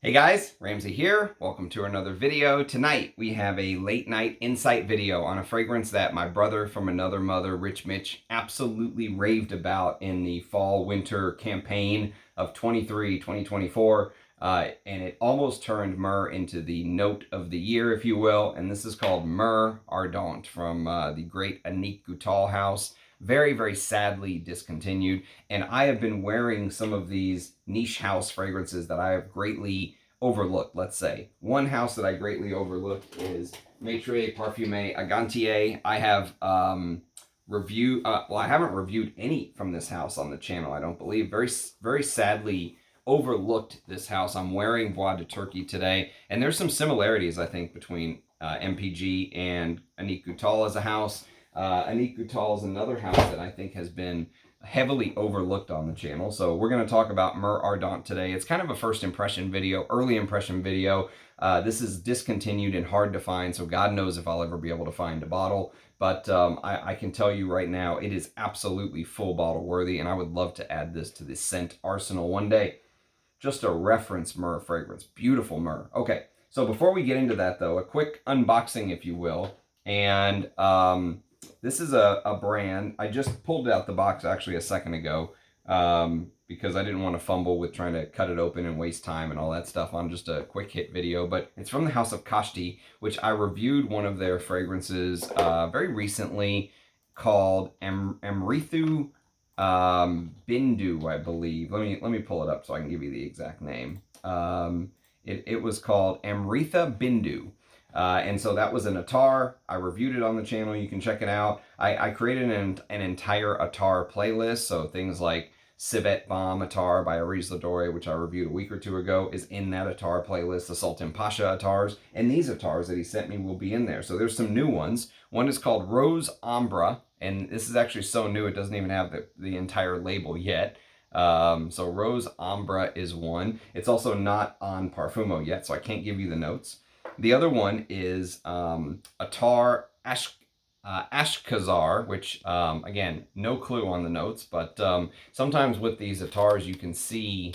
Hey guys, Ramsey here. Welcome to another video. Tonight we have a late night insight video on a fragrance that my brother from another mother, Rich Mitch, absolutely raved about in the fall winter campaign of 2024. And it almost turned myrrh into the note of the year, if you will. And this is called Myrrhe Ardente from the great Annick Goutal house. Very, very sadly discontinued. And I have been wearing some of these niche house fragrances that I have greatly overlooked, let's say. One house that I greatly overlooked is Maitre Parfumé Ardente. I have I haven't reviewed any from this house on the channel, I don't believe. Very, very sadly overlooked this house. I'm wearing Bois de Turkey today, and there's some similarities, I think, between MPG and Annick Goutal as a house. Annick Goutal is another house that I think has been heavily overlooked on the channel. So we're going to talk about Myrrhe Ardente today. It's kind of a first impression video, early impression video. This is discontinued and hard to find, so God knows if I'll ever be able to find a bottle. But I can tell you right now, it is absolutely full bottle worthy, and I would love to add this to the scent arsenal one day. Just a reference myrrh fragrance. Beautiful myrrh. Okay, so before we get into that, though, a quick unboxing, if you will. And this is a brand. I just pulled out the box actually a second ago because I didn't want to fumble with trying to cut it open and waste time and all that stuff on just a quick hit video. But it's from the house of Kashti, which I reviewed one of their fragrances very recently called Amrithu Bindu, I believe. Let me pull it up so I can give you the exact name. It was called Amritha Bindu. And so that was an Attar. I reviewed it on the channel. You can check it out. I created an entire Attar playlist. So things like Civet Bomb Attar by Isabelle Doyen, which I reviewed a week or two ago, is in that Attar playlist. The Sultan Pasha Attars. And these Attars that he sent me will be in there. So there's some new ones. One is called Rose Ambra. And this is actually so new it doesn't even have the entire label yet. So Rose Ambra is one. It's also not on Parfumo yet, so I can't give you the notes. The other one is Attar Akhzar, which, again, no clue on the notes, but sometimes with these Attars you can see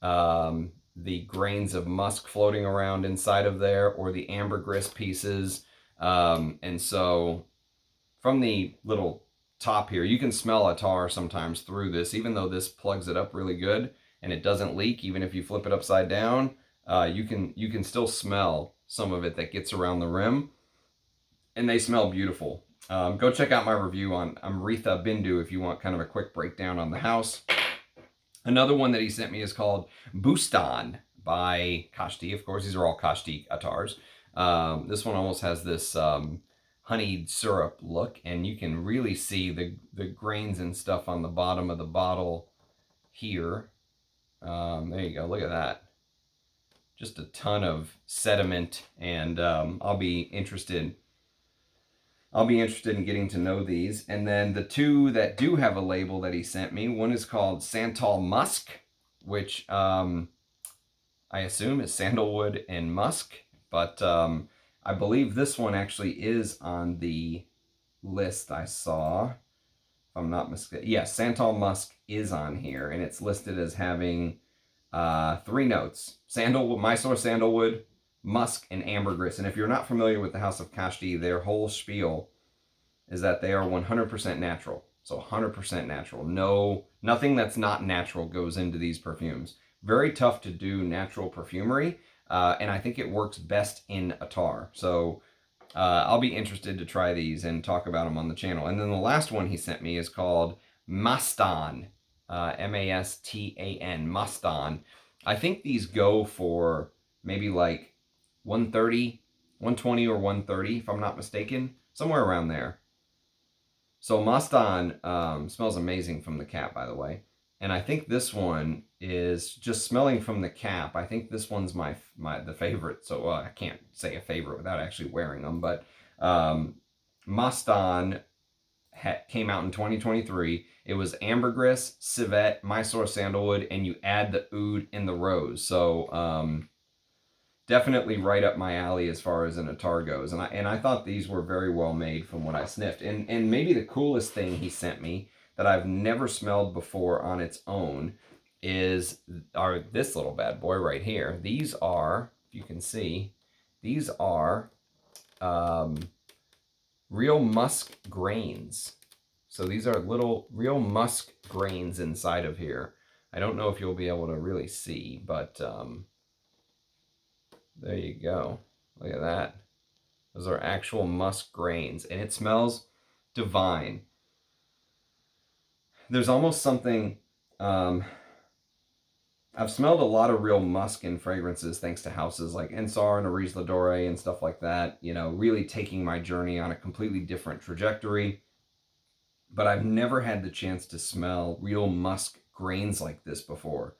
the grains of musk floating around inside of there, or the ambergris pieces. And so from the little top here, you can smell Attar sometimes through this, even though this plugs it up really good and it doesn't leak. Even if you flip it upside down, you can still smell some of it that gets around the rim, and they smell beautiful. Go check out my review on Amritha Bindu if you want kind of a quick breakdown on the house. Another one that he sent me is called Bustaan by Kashti. Of course, these are all Kashti Attars. This one almost has this honeyed syrup look, and you can really see the grains and stuff on the bottom of the bottle here. There you go, look at that. Just a ton of sediment, and I'll be interested in getting to know these. And then the two that do have a label that he sent me, one is called Santal Musk, which I assume is sandalwood and musk, but I believe this one actually is on the list I saw, if I'm not mistaken. Yes, Santal Musk is on here, and it's listed as having 3 notes: sandalwood, Mysore sandalwood, musk, and ambergris. And if you're not familiar with the House of Kashti, their whole spiel is that they are 100% natural. So 100% natural. Nothing that's not natural goes into these perfumes. Very tough to do natural perfumery, and I think it works best in Attar. So I'll be interested to try these and talk about them on the channel. And then the last one he sent me is called Mastan. Mastan, Mastan. I think these go for maybe like 130, 120 or 130, if I'm not mistaken. Somewhere around there. So Mastan smells amazing from the cap, by the way. And I think this one is just smelling from the cap. I think this one's the favorite. So I can't say a favorite without actually wearing them. But Mastan came out in 2023. It was ambergris, civet, Mysore sandalwood, and you add the oud and the rose. So definitely right up my alley as far as an Attar goes. And I thought these were very well made from what I sniffed. And maybe the coolest thing he sent me that I've never smelled before on its own are this little bad boy right here. These are, if you can see, these are real musk grains. So these are little real musk grains inside of here. I don't know if you'll be able to really see, but there you go. Look at that. Those are actual musk grains, and it smells divine. There's almost something, I've smelled a lot of real musk in fragrances thanks to houses like Akhzar and Arise L'Adore and stuff like that, you know, really taking my journey on a completely different trajectory. But I've never had the chance to smell real musk grains like this before.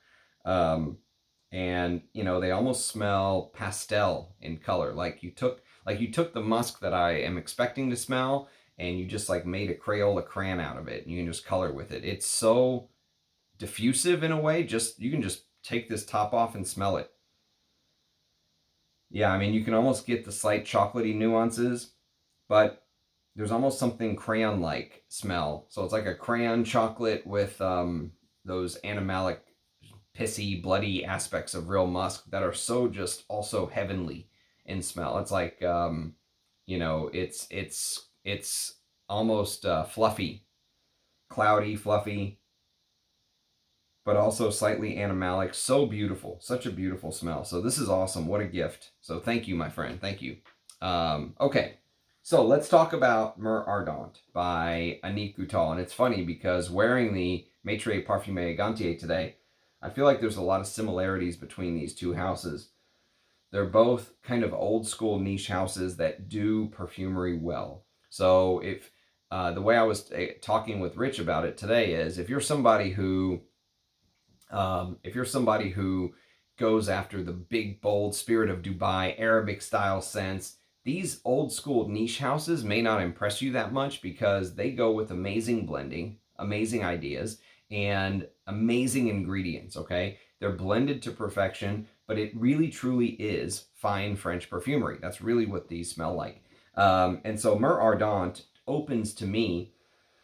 And you know, they almost smell pastel in color, like you took the musk that I am expecting to smell and you just like made a Crayola crayon out of it and you can just color with it. It's so diffusive in a way. Just you can just take this top off and smell it. Yeah, I mean, you can almost get the slight chocolatey nuances, but there's almost something crayon-like smell. So it's like a crayon chocolate with those animalic, pissy, bloody aspects of real musk that are so just also heavenly in smell. It's like, you know, it's almost fluffy, cloudy, fluffy, but also slightly animalic. So beautiful. Such a beautiful smell. So this is awesome. What a gift. So thank you, my friend. Thank you. Okay. So let's talk about Myrrhe Ardente by Annick Goutal. And it's funny because wearing the Maitre Parfumé Gantier today, I feel like there's a lot of similarities between these two houses. They're both kind of old school niche houses that do perfumery well. So if the way I was talking with Rich about it today is if you're somebody who goes after the big, bold Spirit of Dubai, Arabic style scents, these old school niche houses may not impress you that much because they go with amazing blending, amazing ideas, and amazing ingredients, okay? They're blended to perfection, but it really truly is fine French perfumery. That's really what these smell like. And so Myrrhe Ardente opens to me.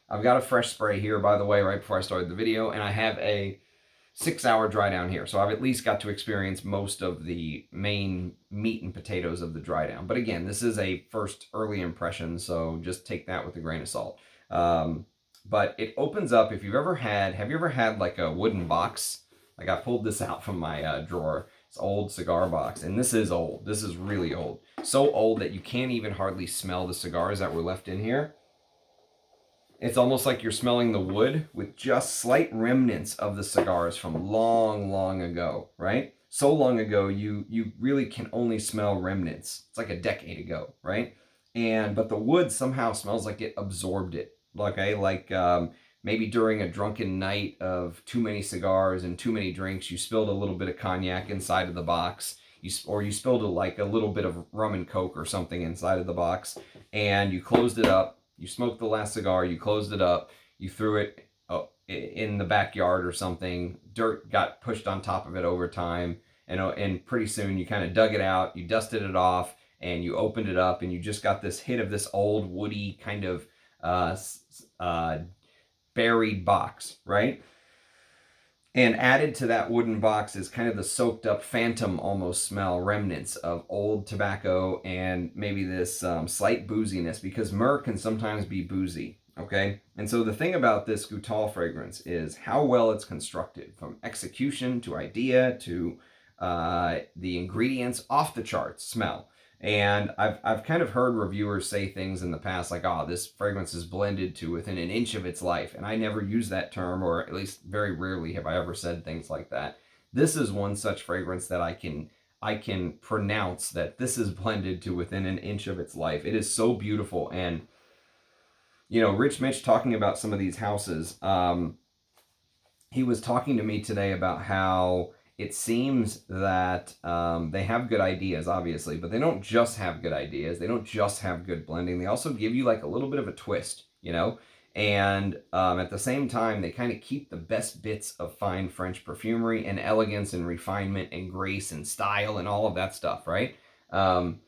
I've got a fresh spray here, by the way, right before I started the video, and I have a 6-hour dry down here. So I've at least got to experience most of the main meat and potatoes of the dry down. But again, this is a first early impression, so just take that with a grain of salt. But it opens up, have you ever had like a wooden box? Like I pulled this out from my drawer. It's old cigar box, and this is old. This is really old. So old that you can't even hardly smell the cigars that were left in here. It's almost like you're smelling the wood with just slight remnants of the cigars from long, long ago, right? So long ago, you really can only smell remnants. It's like a decade ago, right? But the wood somehow smells like it absorbed it. Okay, like maybe during a drunken night of too many cigars and too many drinks, you spilled a little bit of cognac inside of the box. Or you spilled like a little bit of rum and coke or something inside of the box, and you closed it up. You smoked the last cigar, you closed it up, you threw it in the backyard or something. Dirt got pushed on top of it over time, and pretty soon you kind of dug it out, you dusted it off, and you opened it up, and you just got this hit of this old woody kind of buried box, right? And added to that wooden box is kind of the soaked up phantom almost smell, remnants of old tobacco and maybe this slight booziness, because myrrh can sometimes be boozy, okay? And so the thing about this Goutal fragrance is how well it's constructed, from execution to idea to the ingredients, off the charts smell. And I've kind of heard reviewers say things in the past like, oh, this fragrance is blended to within an inch of its life. And I never use that term, or at least very rarely have I ever said things like that. This is one such fragrance that I can pronounce that this is blended to within an inch of its life. It is so beautiful. And, you know, Rich Mitch talking about some of these houses, he was talking to me today about how it seems that they have good ideas, obviously, but they don't just have good ideas. They don't just have good blending. They also give you like a little bit of a twist, you know? And at the same time, they kind of keep the best bits of fine French perfumery and elegance and refinement and grace and style and all of that stuff, right? And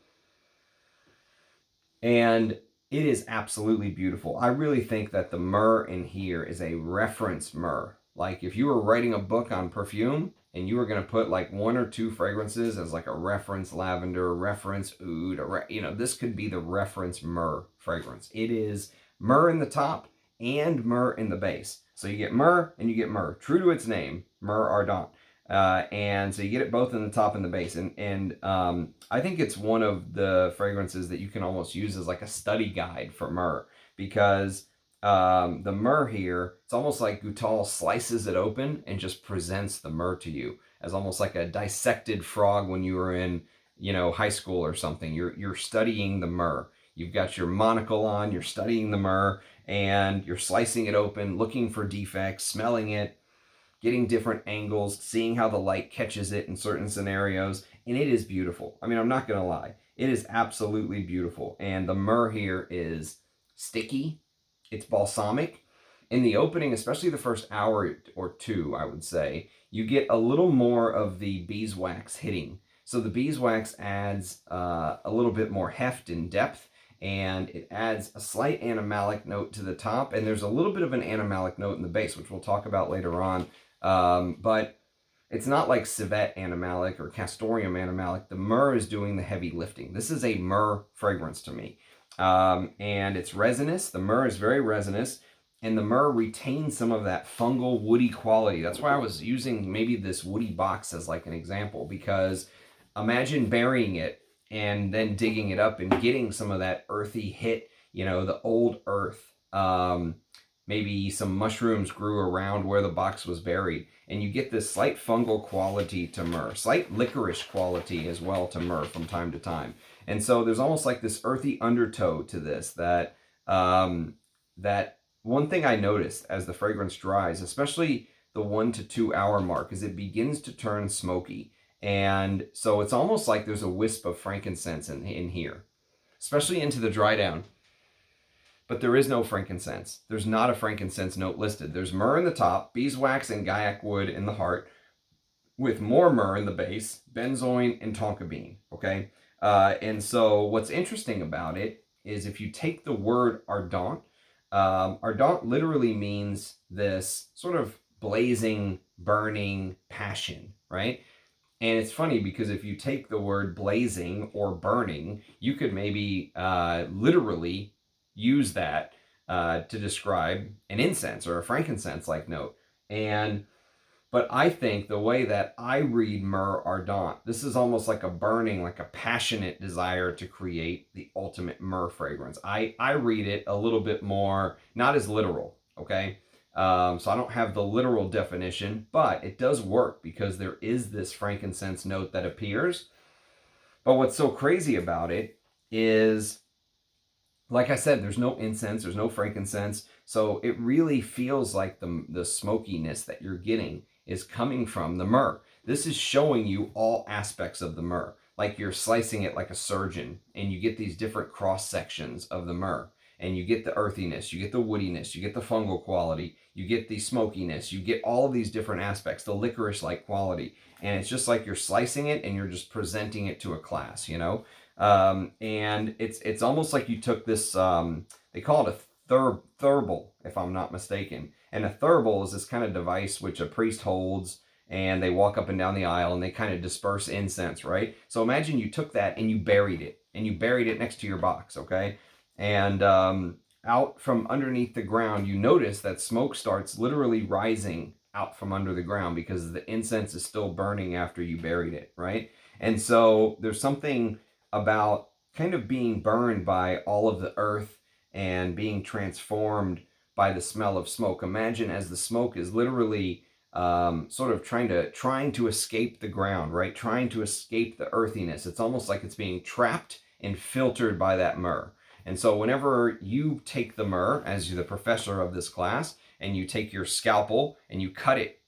it is absolutely beautiful. I really think that the myrrhe in here is a reference myrrhe. Like if you were writing a book on perfume and you were going to put like 1 or 2 fragrances as like a reference lavender, reference oud, this could be the reference myrrh fragrance. It is myrrh in the top and myrrh in the base. So you get myrrh and you get myrrh, true to its name, Myrrhe Ardente. And so you get it both in the top and the base. And I think it's one of the fragrances that you can almost use as like a study guide for myrrh, because the myrrh here, it's almost like Goutal slices it open and just presents the myrrh to you as almost like a dissected frog when you were in, high school or something. You're studying the myrrh. You've got your monocle on, you're studying the myrrh, and you're slicing it open, looking for defects, smelling it, getting different angles, seeing how the light catches it in certain scenarios, and it is beautiful. I mean, I'm not going to lie. It is absolutely beautiful, and the myrrh here is sticky. It's balsamic. In the opening, especially the first hour or 2, I would say, you get a little more of the beeswax hitting. So the beeswax adds a little bit more heft and depth, and it adds a slight animalic note to the top, and there's a little bit of an animalic note in the base, which we'll talk about later on. But it's not like civet animalic or castoreum animalic. The myrrh is doing the heavy lifting. This is a myrrh fragrance to me. And it's resinous. The myrrh is very resinous, and the myrrh retains some of that fungal woody quality. That's why I was using maybe this woody box as like an example, because imagine burying it and then digging it up and getting some of that earthy hit, the old earth. Maybe some mushrooms grew around where the box was buried, and you get this slight fungal quality to myrrh, slight licorice quality as well to myrrh from time to time. And so there's almost like this earthy undertow to this that that one thing I noticed as the fragrance dries, especially the 1 to 2 hour mark, is it begins to turn smoky. And so it's almost like there's a wisp of frankincense in here, especially into the dry down. But there is no frankincense. There's not a frankincense note listed. There's myrrh in the top, beeswax and guaiac wood in the heart, with more myrrh in the base, benzoin and tonka bean, okay? And so what's interesting about it is if you take the word ardente, ardente literally means this sort of blazing, burning passion, right? And it's funny because if you take the word blazing or burning, you could maybe literally use that to describe an incense or a frankincense-like note. But I think the way that I read Myrrhe Ardente, this is almost like a burning, like a passionate desire to create the ultimate myrrh fragrance. I read it a little bit more, not as literal, okay? So I don't have the literal definition, but it does work because there is this frankincense note that appears. But what's so crazy about it is, like I said, there's no incense, there's no frankincense. So it really feels like the smokiness that you're getting is coming from the myrrh. This is showing you all aspects of the myrrh. Like you're slicing it like a surgeon, and you get these different cross sections of the myrrh. And you get the earthiness, you get the woodiness, you get the fungal quality, you get the smokiness, you get all of these different aspects, the licorice-like quality. And it's just like you're slicing it and you're just presenting it to a class, and it's almost like you took this, they call it a thurible, if I'm not mistaken. And a thurible is this kind of device which a priest holds, and they walk up and down the aisle and they kind of disperse incense, right? So imagine you took that and you buried it next to your box, okay? And out from underneath the ground, you notice that smoke starts literally rising out from under the ground because the incense is still burning after you buried it, right? And so there's something about kind of being burned by all of the earth and being transformed by the smell of smoke. Imagine as the smoke is literally sort of trying to escape the ground, right? Trying to escape the earthiness. It's almost like it's being trapped and filtered by that myrrh. And so whenever you take the myrrh, as you're the professor of this class, and you take your scalpel and you cut it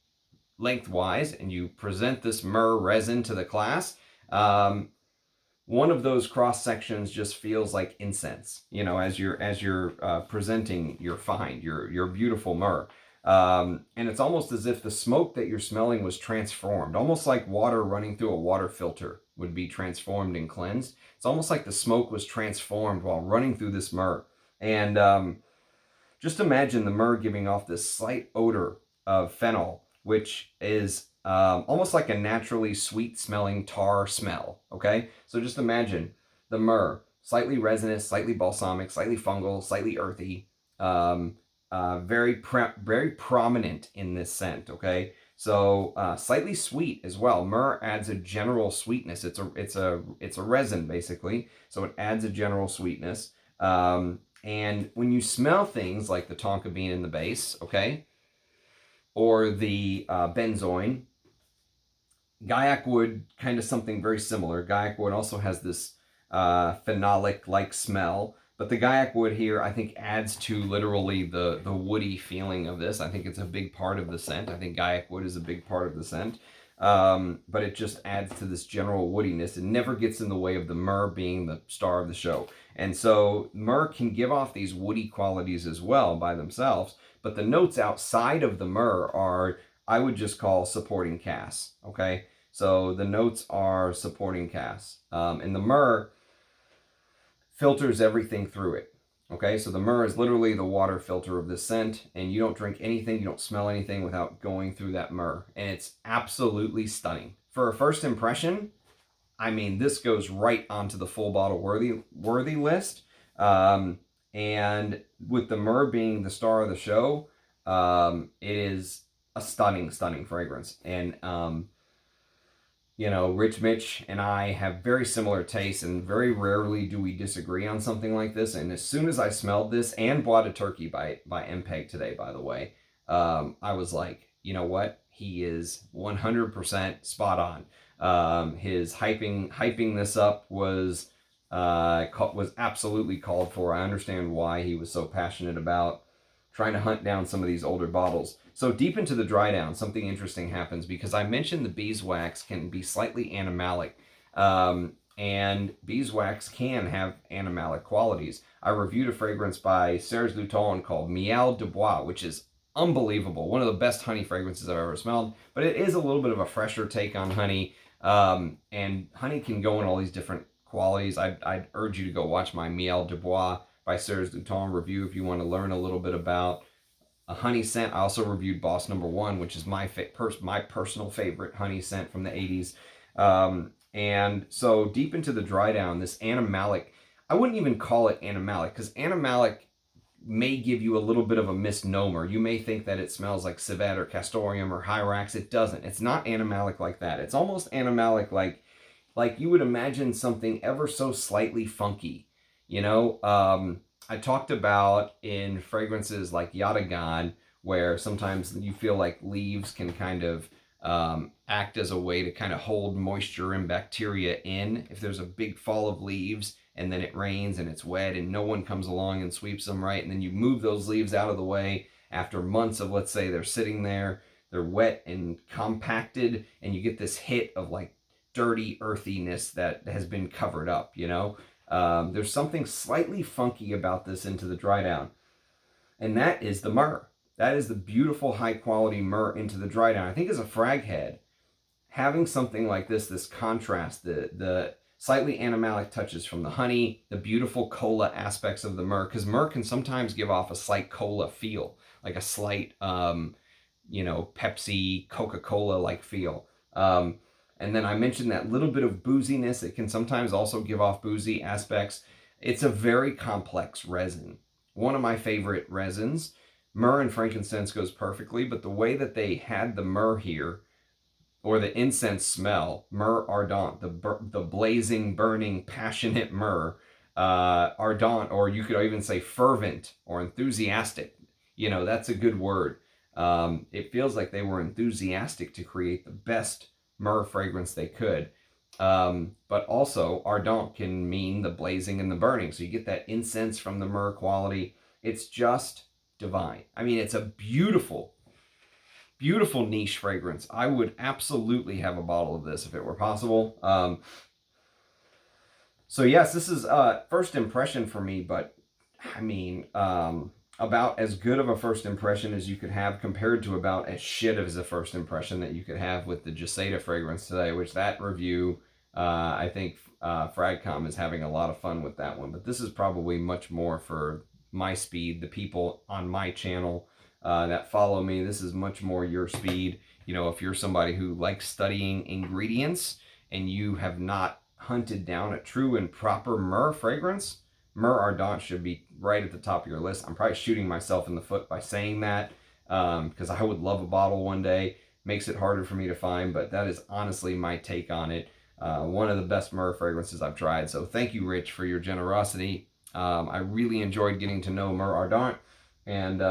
lengthwise and you present this myrrh resin to the class, one of those cross sections just feels like incense, as you're presenting your find, your beautiful myrrh. And it's almost as if the smoke that you're smelling was transformed, almost like water running through a water filter would be transformed and cleansed. It's almost like the smoke was transformed while running through this myrrh. And just imagine the myrrh giving off this slight odor of phenol, which is almost like a naturally sweet smelling tar smell. Okay, so just imagine the myrrh, slightly resinous, slightly balsamic, slightly fungal, slightly earthy, very prominent in this scent. Okay, so slightly sweet as well. Myrrh adds a general sweetness. It's a resin basically, so it adds a general sweetness. And when you smell things like the tonka bean in the base, okay, or the benzoin, Gaiac wood, kind of something very similar. Gaiac wood also has this phenolic-like smell, but the Gaiac wood here, I think, adds to literally the woody feeling of this. I think it's a big part of the scent. I think Gaiac wood is a big part of the scent, but it just adds to this general woodiness. It never gets in the way of the myrrh being the star of the show. And so myrrh can give off these woody qualities as well by themselves, but the notes outside of the myrrh are, I would just call, supporting cas, okay? So the notes are supporting cas. And the myrrh filters everything through it, okay? So the myrrh is literally the water filter of this scent, and you don't drink anything, you don't smell anything without going through that myrrh. And it's absolutely stunning. For a first impression, I mean, this goes right onto the full bottle worthy list. And with the myrrh being the star of the show, it is a stunning fragrance. And you know, Rich Mitch and I have very similar tastes, and very rarely do we disagree on something like this. And as soon as I smelled this, and Bois de Turkey by MPEG today, by the way, I was like, you know what? He is 100% spot on. His hyping this up was absolutely called for. I understand why he was so passionate about trying to hunt down some of these older bottles. So deep into the dry down, something interesting happens, because I mentioned the beeswax can be slightly animalic, and beeswax can have animalic qualities. I reviewed a fragrance by Serge Luton called Miel de Bois, which is unbelievable. One of the best honey fragrances I've ever smelled, but it is a little bit of a fresher take on honey, and honey can go in all these different qualities. I'd urge you to go watch my Miel de Bois by Serge Luton review if you want to learn a little bit about a honey scent. I also reviewed Boss Number One, which is my personal favorite honey scent from the 80s. And so deep into the dry down, this animalic, I wouldn't even call it animalic, because animalic may give you a little bit of a misnomer. You may think that it smells like civet or castoreum or hyrax. It doesn't. It's not animalic like that. It's almost animalic like you would imagine something ever so slightly funky. You know, I talked about in fragrances like Yatagan, where sometimes you feel like leaves can kind of act as a way to kind of hold moisture and bacteria in. If there's a big fall of leaves and then it rains and it's wet and no one comes along and sweeps them right, and then you move those leaves out of the way after months of, let's say, they're sitting there, they're wet and compacted, and you get this hit of like dirty earthiness that has been covered up, you know? There's something slightly funky about this into the dry down, and that is the myrrh. That is the beautiful high quality myrrh into the dry down. I think as a frag head, having something like this contrast, the slightly animalic touches from the honey, the beautiful cola aspects of the myrrh, because myrrh can sometimes give off a slight cola feel, like a slight, you know, Pepsi, Coca-Cola like feel. And then I mentioned that little bit of booziness. It can sometimes also give off boozy aspects. It's a very complex resin. One of my favorite resins. Myrrh and frankincense goes perfectly, but the way that they had the myrrh here, or the incense smell, myrrhe ardente, the blazing, burning, passionate myrrhe, ardente, or you could even say fervent or enthusiastic. You know, that's a good word. It feels like they were enthusiastic to create the best myrrh fragrance they could. But also ardent can mean the blazing and the burning. So you get that incense from the myrrh quality. It's just divine. I mean, it's a beautiful, beautiful niche fragrance. I would absolutely have a bottle of this if it were possible. So yes, this is first impression for me, but I mean, about as good of a first impression as you could have, compared to about as shit as a first impression that you could have with the Jaseda fragrance today, which that review, I think Fragcom is having a lot of fun with that one. But this is probably much more for my speed, the people on my channel, that follow me. This is much more your speed. You know, if you're somebody who likes studying ingredients and you have not hunted down a true and proper myrrh fragrance, Myrrhe Ardente should be right at the top of your list. I'm probably shooting myself in the foot by saying that, because I would love a bottle one day. Makes it harder for me to find, but that is honestly my take on it. One of the best myrrh fragrances I've tried. So thank you, Rich, for your generosity. I really enjoyed getting to know Myrrhe Ardente, and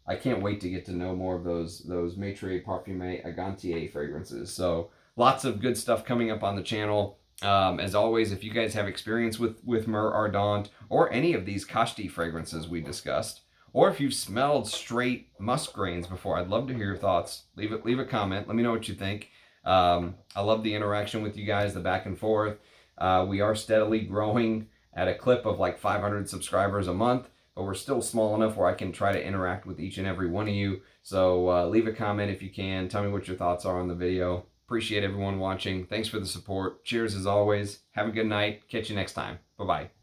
I can't wait to get to know more of those Maitre Parfumé Agentier fragrances. So lots of good stuff coming up on the channel. As always, if you guys have experience with Myrrhe Ardente or any of these Kashti fragrances we discussed, or if you've smelled straight musk grains before, I'd love to hear your thoughts. Leave a comment. Let me know what you think. I love the interaction with you guys, the back and forth. We are steadily growing at a clip of like 500 subscribers a month, but we're still small enough where I can try to interact with each and every one of you. So leave a comment if you can. Tell me what your thoughts are on the video. Appreciate everyone watching. Thanks for the support. Cheers as always. Have a good night. Catch you next time. Bye-bye.